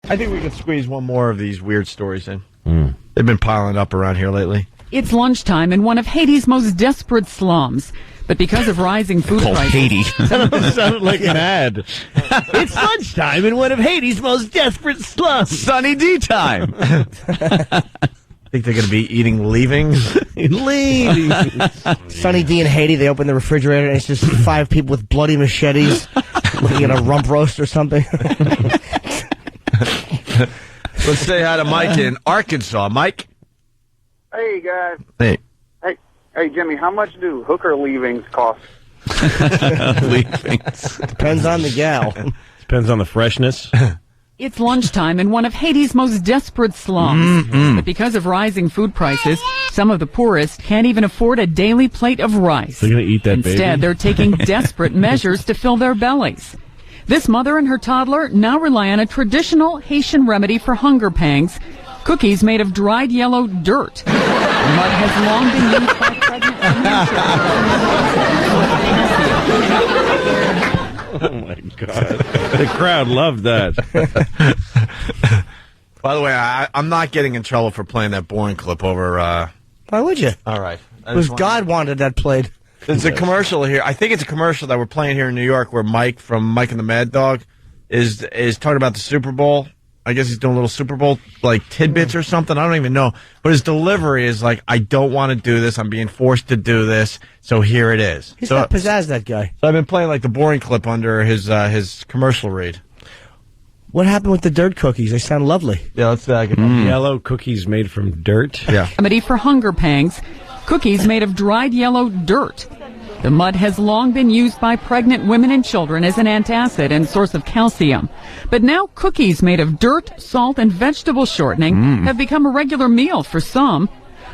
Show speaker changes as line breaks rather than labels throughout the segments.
I think we can squeeze one more of these weird stories in. They've been piling up around here lately.
It's lunchtime in one of Haiti's most desperate slums. But because of rising food prices...
Haiti.
That sounded like mad. It's lunchtime in one of Haiti's most desperate slums.
Sunny D time.
Think they're going to be eating leavings?
Sunny D in Haiti, they open the refrigerator and it's just 5 people with bloody machetes looking at a rump roast or something.
Let's say hi to Mike in Arkansas. Mike?
Hey, guys.
Hey.
Hey, Jimmy, how much do hooker leavings cost?
Leavings.
Depends on the gal.
Depends on the freshness.
It's lunchtime in one of Haiti's most desperate slums. But because of rising food prices, some of the poorest can't even afford a daily plate of rice.
They're going to eat that
Instead,
baby?
they're taking desperate measures to fill their bellies. This mother and her toddler now rely on a traditional Haitian remedy for hunger pangs, cookies made of dried yellow dirt. Mud has long been used by pregnant women.
Oh, my God. The crowd loved that.
By the way, I'm not getting in trouble for playing that boring clip over...
Why would you?
All right.
Because God wanted that played.
There's a commercial here. I think it's a commercial that we're playing here in New York where Mike from Mike and the Mad Dog is talking about the Super Bowl. I guess he's doing a little Super Bowl, like, tidbits or something. I don't even know. But his delivery is like, I don't want to do this. I'm being forced to do this. So here it is.
He's got pizzazz, that guy.
So I've been playing, like, the boring clip under his commercial read.
What happened with the dirt cookies? They sound lovely.
Yeah, let's get
Yellow cookies made from dirt?
Yeah.
Remedy for hunger pangs, cookies made of dried yellow dirt. The mud has long been used by pregnant women and children as an antacid and source of calcium. But now cookies made of dirt, salt, and vegetable shortening have become a regular meal for some.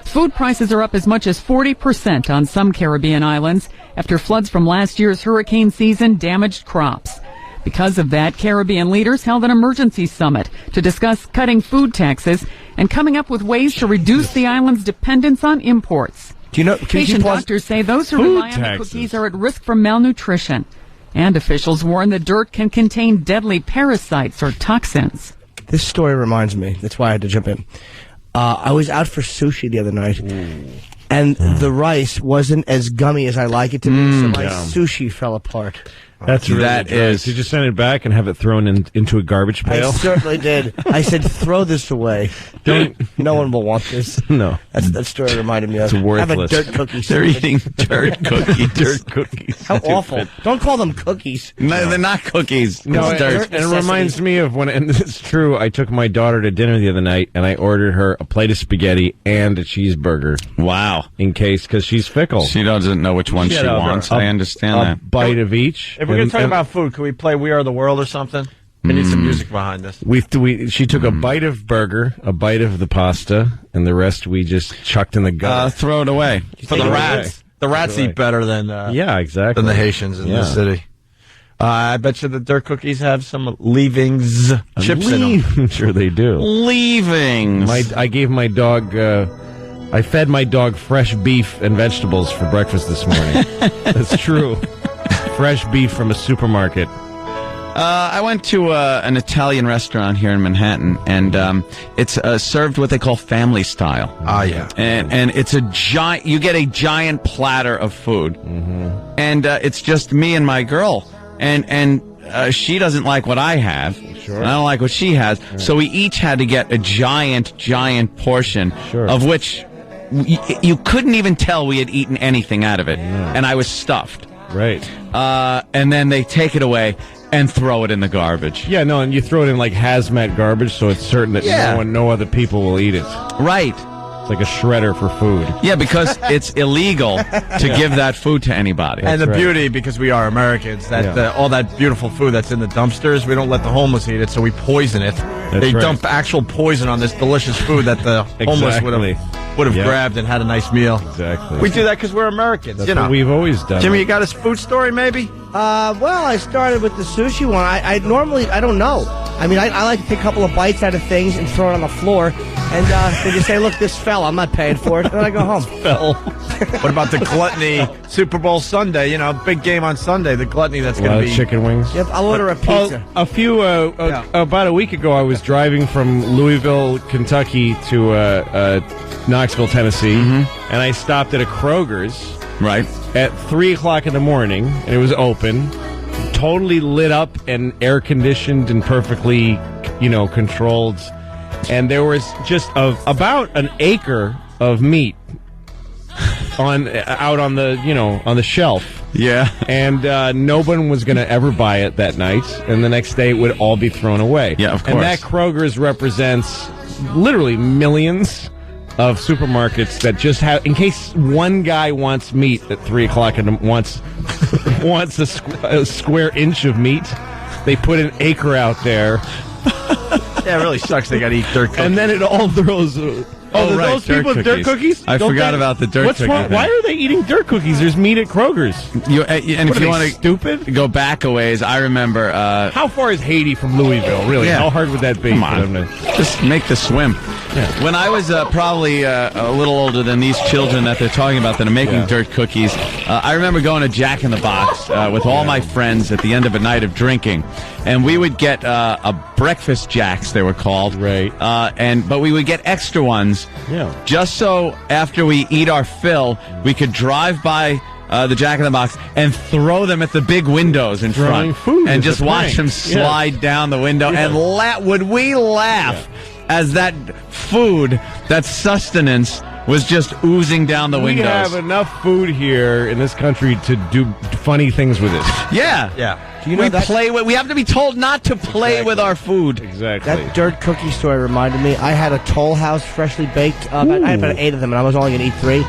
Food prices are up as much as 40% on some Caribbean islands after floods from last year's hurricane season damaged crops. Because of that, Caribbean leaders held an emergency summit to discuss cutting food taxes and coming up with ways to reduce the island's dependence on imports.
Do you know?
Haitian doctors say those who rely on the cookies are at risk for malnutrition. And officials warn the dirt can contain deadly parasites or toxins.
This story reminds me. That's why I had to jump in. I was out for sushi the other night, and the rice wasn't as gummy as I like it to be, so my sushi fell apart.
That's really Did you send it back and have it thrown into a garbage pail?
I certainly did. I said, throw this away. No one will want this.
No.
That story reminded me of.
It's worthless.
Have a dirt cookie.
They're eating dirt cookies.
Dirt cookies.
How awful. Don't call them cookies.
No, they're not cookies.
No,
it's dirt.
and it reminds me of when, and it's true, I took my daughter to dinner the other night, and I ordered her a plate of spaghetti and a cheeseburger.
Wow.
In case, because she's fickle.
She doesn't know which one she wants. I understand that.
A bite of each.
If we're going to talk about food, can we play We Are the World or something? We need some music behind this.
She took a bite of burger, a bite of the pasta, and the rest we just chucked in the gutter.
Throw it away.
For the rats. The rats eat better than
yeah, exactly.
than the Haitians in the city. I bet you the dirt cookies have some leavings, chips in them.
Sure they do.
Leavings.
I gave my dog... I fed my dog fresh beef and vegetables for breakfast this morning. That's true. Fresh beef from a supermarket.
I went to an Italian restaurant here in Manhattan, and it's served what they call family style.
Ah, yeah.
And it's a giant. You get a giant platter of food, and it's just me and my girl, and she doesn't like what I have. Sure. And I don't like what she has. Right. So we each had to get a giant portion, of which you couldn't even tell we had eaten anything out of it, and I was stuffed.
Right.
And then they take it away and throw it in the garbage.
Yeah, no, and you throw it in like hazmat garbage, so it's certain that no other people will eat it.
Right.
It's like a shredder for food.
Yeah, because it's illegal to give that food to anybody.
And the beauty, because we are Americans, that all that beautiful food that's in the dumpsters, we don't let the homeless eat it, so we poison it. They dump actual poison on this delicious food that the homeless would have grabbed and had a nice meal.
Exactly.
We do that because we're Americans.
That's what we've always done.
Jimmy, you got a food story, maybe?
Well, I started with the sushi one. I normally, I don't know. I mean, I like to take a couple of bites out of things and throw it on the floor, and they just say, "Look, this fell. I'm not paying for it." And then I go home.
Fell. What about the gluttony Super Bowl Sunday? You know, big game on Sunday. The gluttony that's going to be
chicken wings.
Yep, I'll order a pizza.
About a week ago, I was driving from Louisville, Kentucky to Knoxville, Tennessee, and I stopped at a Kroger's
Right.
at 3 o'clock in the morning, and it was open, totally lit up and air conditioned and perfectly, controlled. And there was just about an acre of meat out on the shelf.
Yeah.
And no one was going to ever buy it that night, and the next day it would all be thrown away.
Yeah, of course.
And that Kroger's represents literally millions of supermarkets that just have, in case one guy wants meat at 3 o'clock and wants a square inch of meat, they put an acre out there.
Yeah, it really sucks. They got to eat dirt cookies.
And then it all throws.
right,
those people with dirt cookies?
I forgot about the dirt
What's
cookie
wrong?
thing.
Why are they eating dirt cookies? There's meat at Kroger's.
And if you want to
stupid,
go back a ways, I remember.
How far is Haiti from Louisville? Really?
Yeah.
How hard would that be?
Come on, just make the swim.
Yeah.
When I was probably a little older than these children that they're talking about that are making dirt cookies, I remember going to Jack in the Box with all my friends at the end of a night of drinking, and we would get a breakfast jacks, they were called,
right?
But we would get extra ones, just so after we eat our fill, we could drive by the Jack in the Box and throw them at the big windows in front, and just watch them slide down the window, and would we laugh as that food, that sustenance, was just oozing down the windows.
We have enough food here in this country to do funny things with it.
Yeah.
Do you know
we have to be told not to play with our food.
Exactly.
That dirt cookie story reminded me. I had a Toll House freshly baked. I had about 8 of them, and I was only going to eat 3.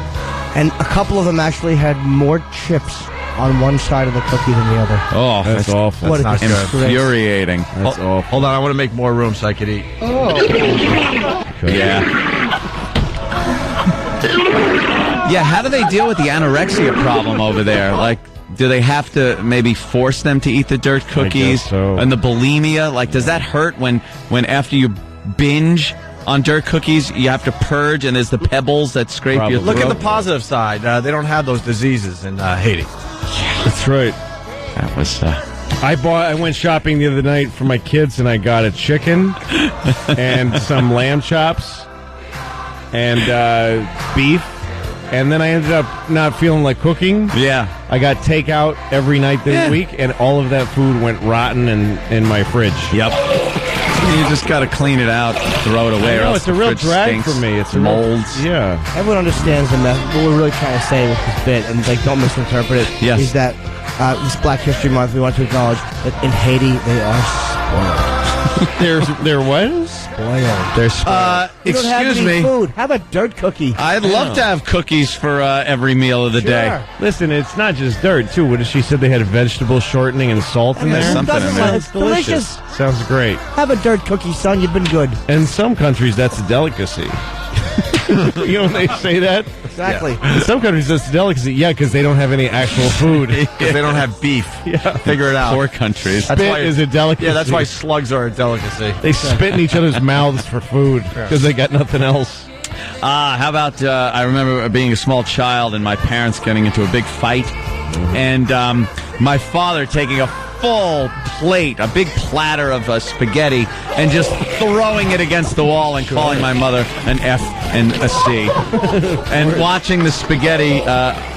And a couple of them actually had more chips on one side of the cookie than the other.
Oh,
that's awful.
What
That's
a
not good.
Infuriating.
That's awful.
Hold on, I want to make more room so I could eat.
Yeah. Yeah, how do they deal with the anorexia problem over there? Like, do they have to maybe force them to eat the dirt cookies?
so.
And the bulimia? Like, does that hurt when after you binge on dirt cookies, you have to purge and there's the pebbles that scrape your throat?
Look at the positive side. They don't have those diseases in Haiti.
That's right.
That was...
I went shopping the other night for my kids, and I got a chicken and some lamb chops and beef, and then I ended up not feeling like cooking.
Yeah.
I got takeout every night this week, and all of that food went rotten in my fridge.
Yep. You just got to clean it out, throw it away.
I know,
or else
it's a
the
real
fridge
drag
stinks.
for me. It's
molds.
Yeah.
Everyone understands what we're really trying to say with this bit, and don't misinterpret it.
Yes.
Is that this Black History Month, we want to acknowledge that in Haiti they are spoiled.
They're what?
Spoiled.
They're spoiled.
You don't have
Excuse
any
me.
food. Have a dirt cookie.
I'd love to have cookies for every meal of the day.
Listen, it's not just dirt, too. What did she said? They had vegetable shortening and salt in
There's
there?
something in there.
It's delicious.
Sounds great.
Have a dirt cookie, son. You've been good.
In some countries, that's a delicacy. You know when they say that?
Exactly.
In some countries, that's a delicacy. Yeah, because they don't have any actual food.
Because they don't have beef.
Yeah.
Figure it out.
Poor countries.
That's
Spit
why-
is a delicacy.
Yeah, that's why slugs are a delicacy.
they spit in each other's mouths for food because they got nothing else.
How about, I remember being a small child and my parents getting into a big fight, and my father taking a full plate, a big platter of spaghetti, and just throwing it against the wall and calling my mother an F and a C. And watching the spaghetti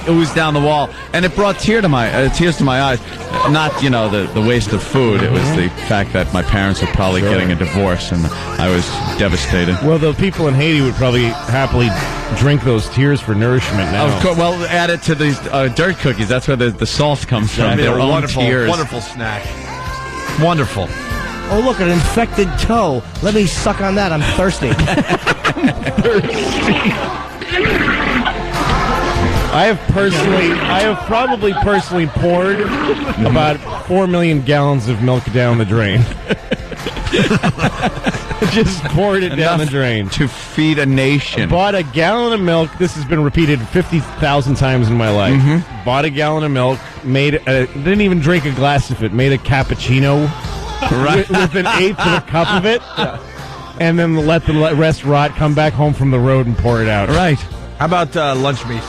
ooze down the wall. And it brought tears to my eyes. Not, the waste of food. It was the fact that my parents were probably getting a divorce, and I was devastated.
Well, the people in Haiti would probably happily drink those tears for nourishment now.
Of course, well, add it to these dirt cookies. That's where the salt comes from. Their own
wonderful,
tears.
wonderful snack. Wonderful.
Oh, look, an infected toe. Let me suck on that. I'm thirsty.
I have probably personally poured about 4 million gallons of milk down the drain. Just poured it down the drain.
To feed a nation.
Bought a gallon of milk. This has been repeated 50,000 times in my life. Bought a gallon of milk. Didn't even drink a glass of it. Made a cappuccino with an eighth of a cup of it, and then let the rest rot. Come back home from the road and pour it out.
Right.
How about lunch meat?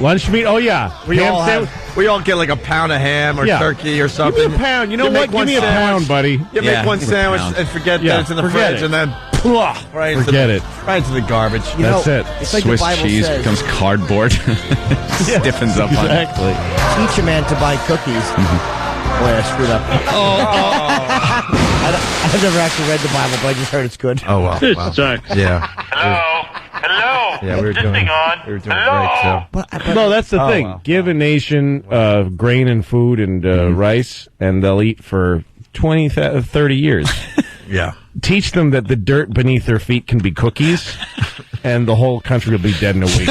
Lunch meat? Oh yeah,
We all get like a pound of ham or turkey or something.
Give me a pound. You know
You
what?
make
Give
one
me a
sandwich.
pound, buddy.
You
Yeah,
make one
give me a
sandwich
pound.
and forget
Yeah,
that it's in the
forget
fridge,
it.
and then right into
Forget it.
right into the garbage.
You know,
That's it.
It's like
Swiss
the Bible
cheese
says.
becomes cardboard. Stiffens up on it.
Exactly.
Teach a man to buy cookies. Boy, I screwed up. I've never actually read the Bible, but I just heard it's good.
Oh well.
Sorry.
Yeah.
Hello?
Yeah, we were
Is this
doing
thing on?
we were doing
Hello?
great. So.
No, that's the thing.
wow.
Give a nation grain and food and rice, and they'll eat for 20, 30 years.
Yeah.
Teach them that the dirt beneath their feet can be cookies, and the whole country will be dead in a week.